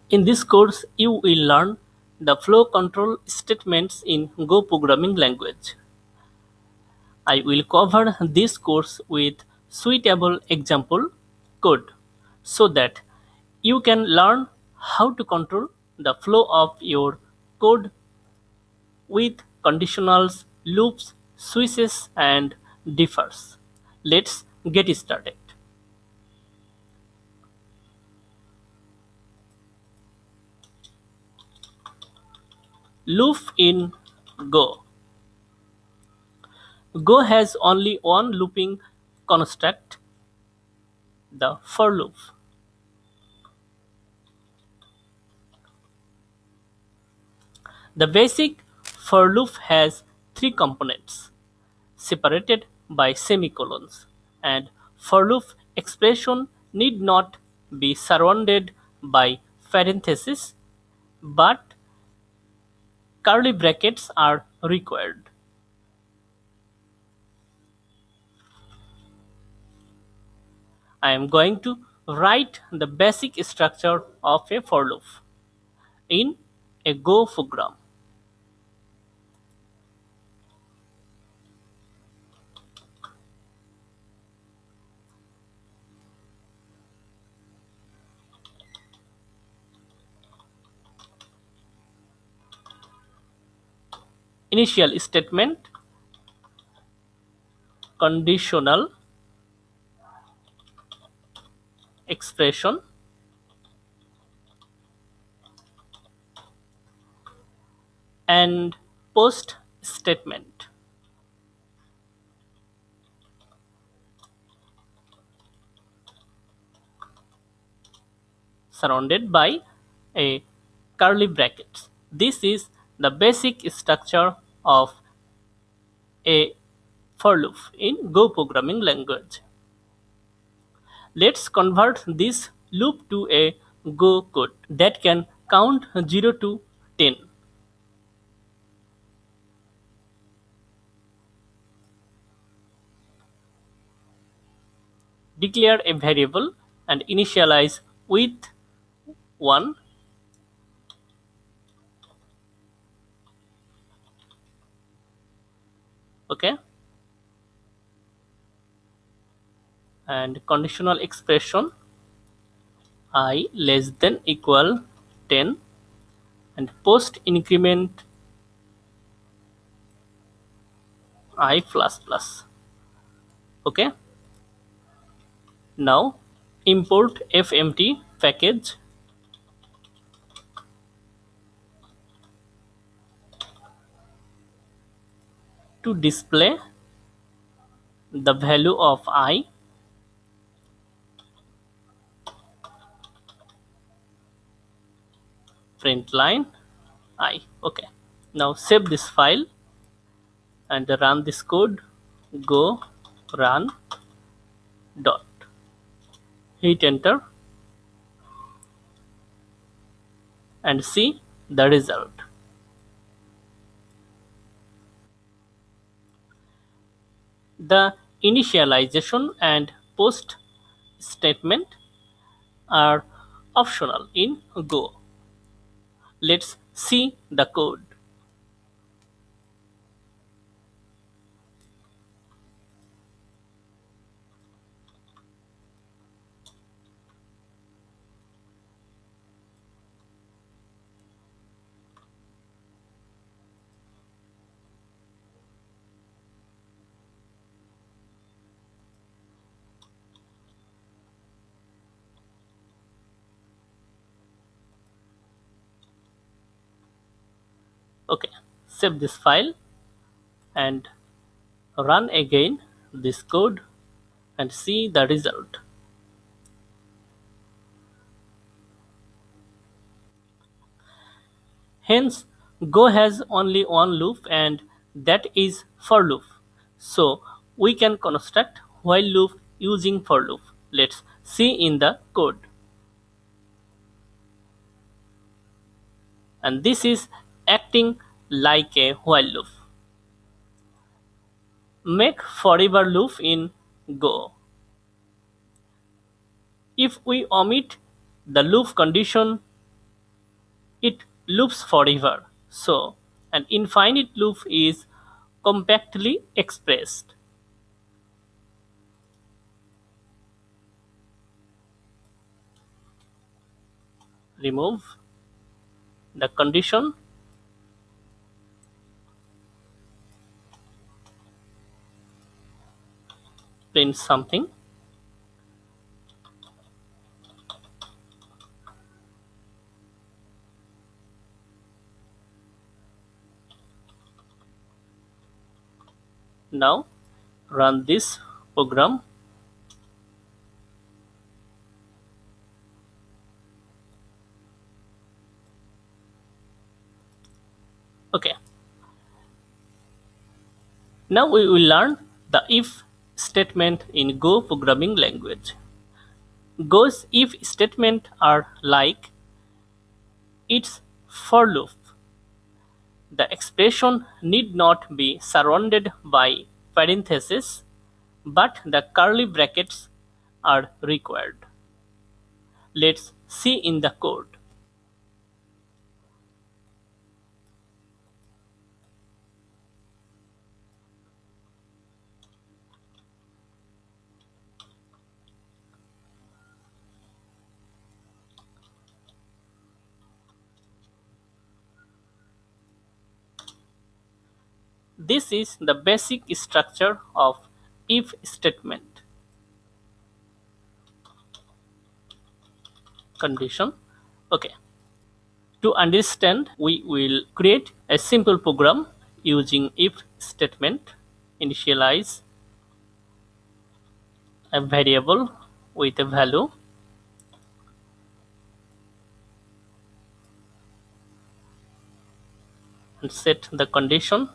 In this course, you will learn the flow control statements in Go programming language. I will cover this course with suitable example code so that you can learn how to control the flow of your code with conditionals, loops, switches, and differs. Let's get started. Loop in Go. Go has only one looping construct, the for loop. The basic for loop has three components separated by semicolons, and for loop expression need not be surrounded by parentheses, but curly brackets are required. I am going to write the basic structure of a for loop in a Go program. Initial statement, conditional expression, and post statement surrounded by a curly brackets. This is the basic structure of a for loop in Go programming language. Let's convert this loop to a Go code that can count 0 to 10. Declare a variable and initialize with 1. Okay, and conditional expression I less than equal 10 and post increment I plus plus. Okay, now import fmt package to display the value of I. Print line I. Okay, now save this file and run this code. Go run dot, hit enter and see the result. The initialization and post statement are optional in Go. Let's see the code. Okay, save this file and run again this code and see the result. Hence, Go has only one loop and that is for loop. So we can construct while loop using for loop. Let's see in the code. And this is acting like a while loop. Make forever loop in Go. If we omit the loop condition, it loops forever. So, an infinite loop is compactly expressed. Remove the condition, print something. Now run this program. Okay, now we will learn the if statement in Go programming language. Go's if statement are like its for loop. The expression need not be surrounded by parentheses, but the curly brackets are required. Let's see in the code. This is the basic structure of if statement. Condition. Okay. To understand, we will create a simple program using if statement. Initialize a variable with a value and set the condition.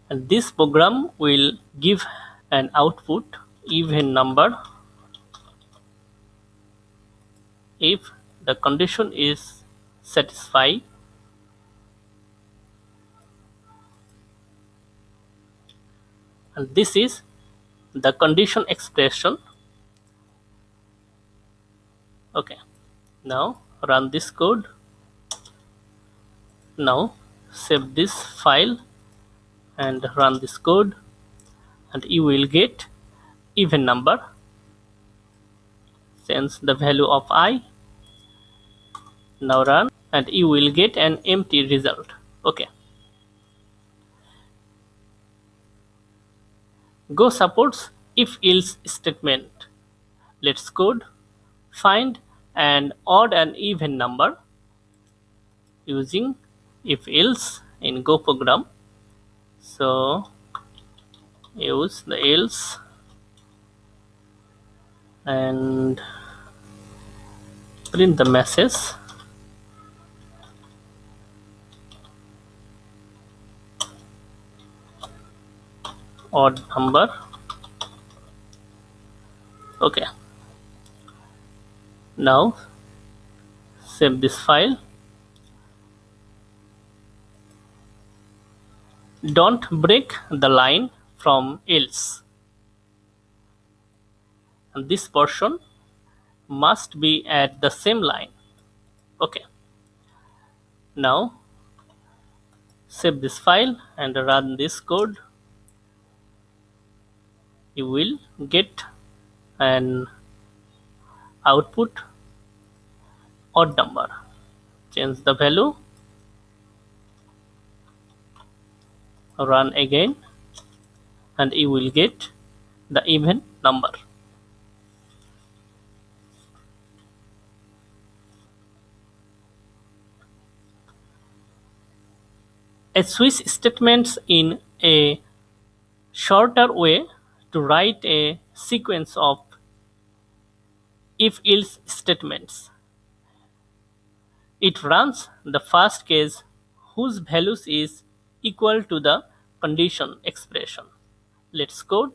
And this program will give an output even number if the condition is satisfied. And this is the condition expression. Okay, now run this code. Now save this file and run this code, and you will get even number. Change the value of I. Now run and you will get an empty result. Okay, Go supports if else statement. Let's code. Find an odd and even number using if else in Go program. So use the else and print the message odd number. Okay, now save this file. Don't break the line from else, and this portion must be at the same line. Okay, now save this file and run this code. You will get an output odd number. Change the value, run again, and you will get the even number. A switch statement in a shorter way to write a sequence of if-else statements. It runs the first case whose values is equal to the condition expression. Let's code.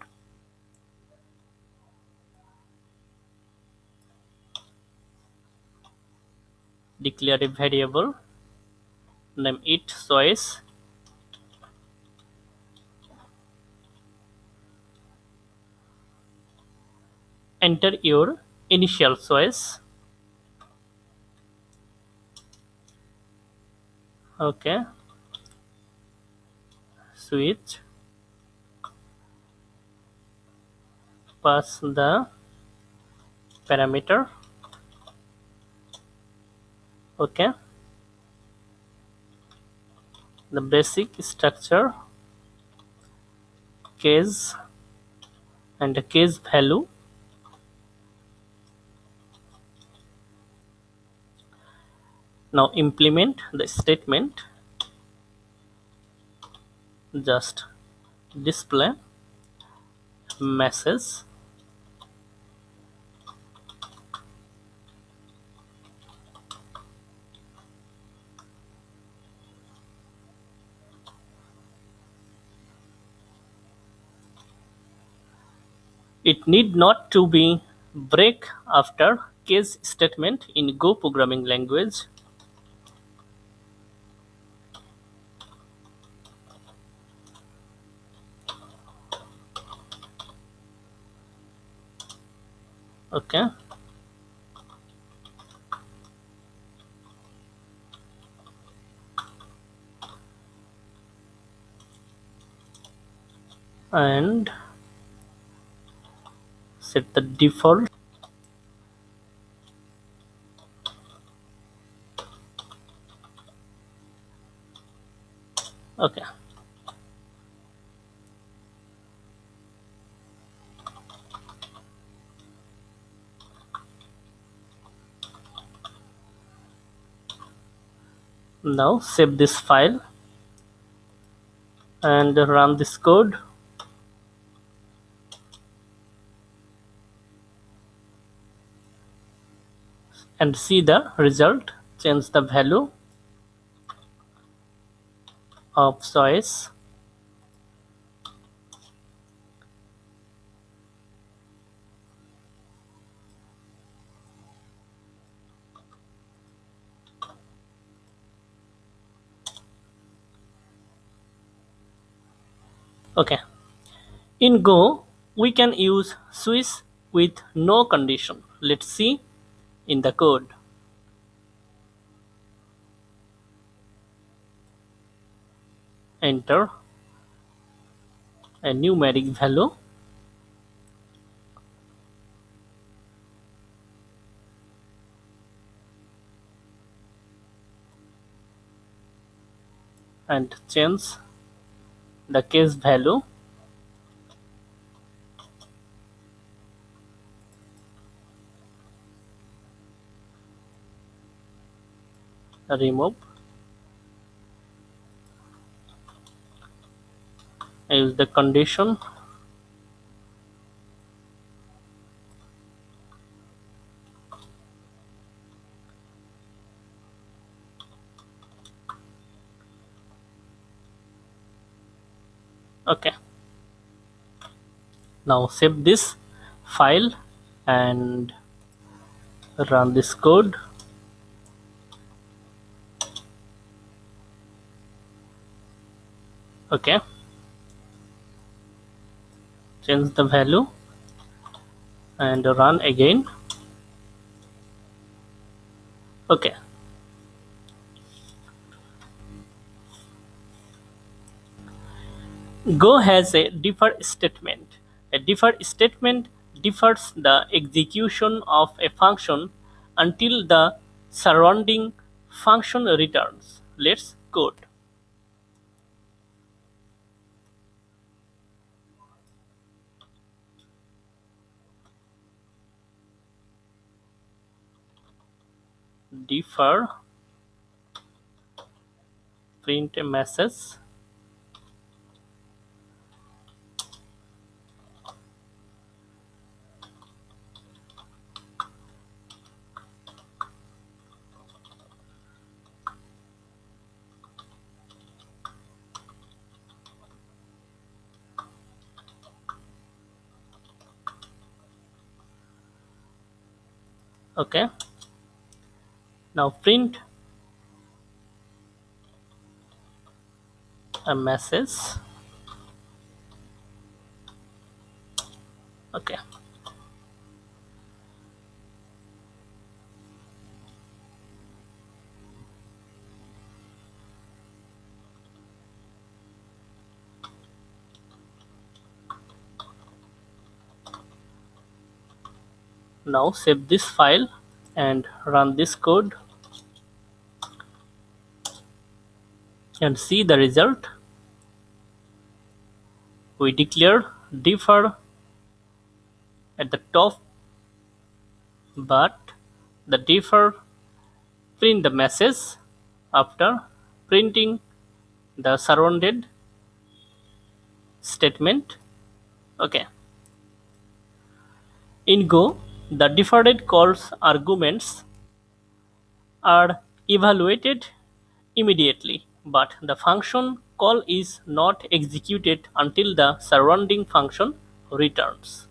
Declare a variable, name it choice, enter your initial choice. Okay, switch, pass the parameter. Okay, the basic structure, case, and the case value. Now implement the statement, just display message. It need not to be break after case statement in Go programming language. Okay, and set the default. Okay, now save this file and run this code. And see the result. Change the value of choice. Okay, in Go we can use switch with no condition. Let's see in the code. Enter a numeric value, and change the case value. Remove, use the condition. Okay, now save this file and run this code. Okay, change the value and run again. Okay, Go has a defer statement. A defer statement defers the execution of a function until the surrounding function returns. Let's code. Defer, print a message. Okay, Now print a message. Okay. Now save this file and run this code and see the result. We declare differ at the top, but the differ print the message after printing the surrounded statement. Okay. In Go, the deferred calls arguments are evaluated immediately, but the function call is not executed until the surrounding function returns.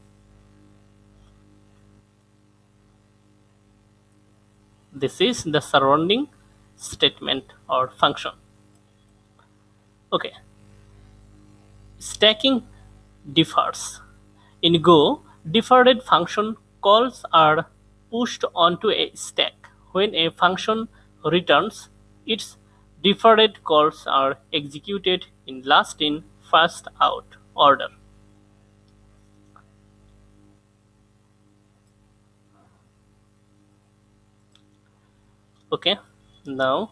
This is the surrounding statement or function. Okay, stacking differs. In Go, deferred function calls are pushed onto a stack. When a function returns, its deferred calls are executed in last in, first out order. Okay, now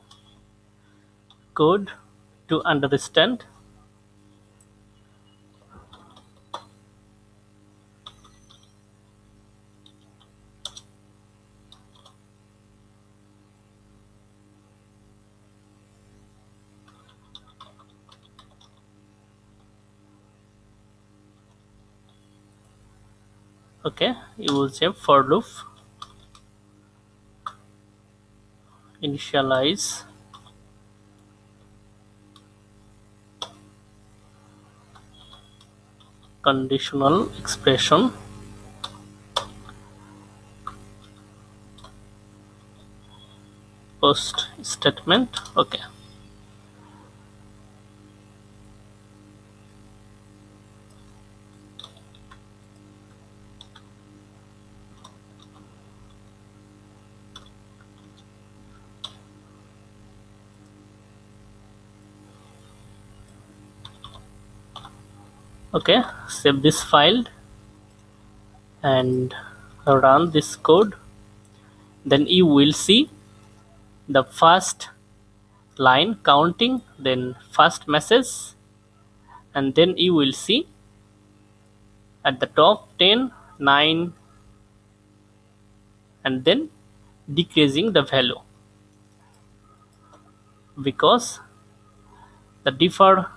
code to understand. Okay, use a for loop, initialize conditional expression, post statement. Okay, okay, save this file and run this code. Then you will see the first line counting, then first message, and then you will see at the top 10, 9, and then decreasing the value because the differ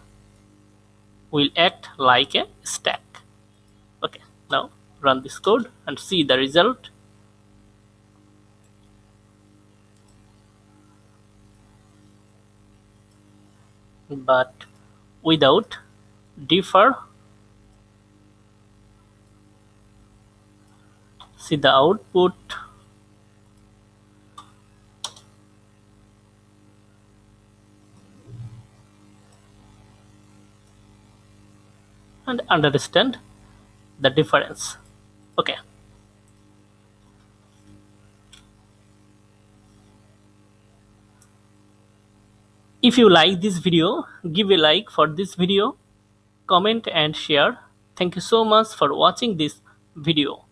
will act like a stack. Okay, now run this code and see the result. But without differ, see the output. And understand the difference. Okay. If you like this video, give a like for this video, comment and share. Thank you so much for watching this video.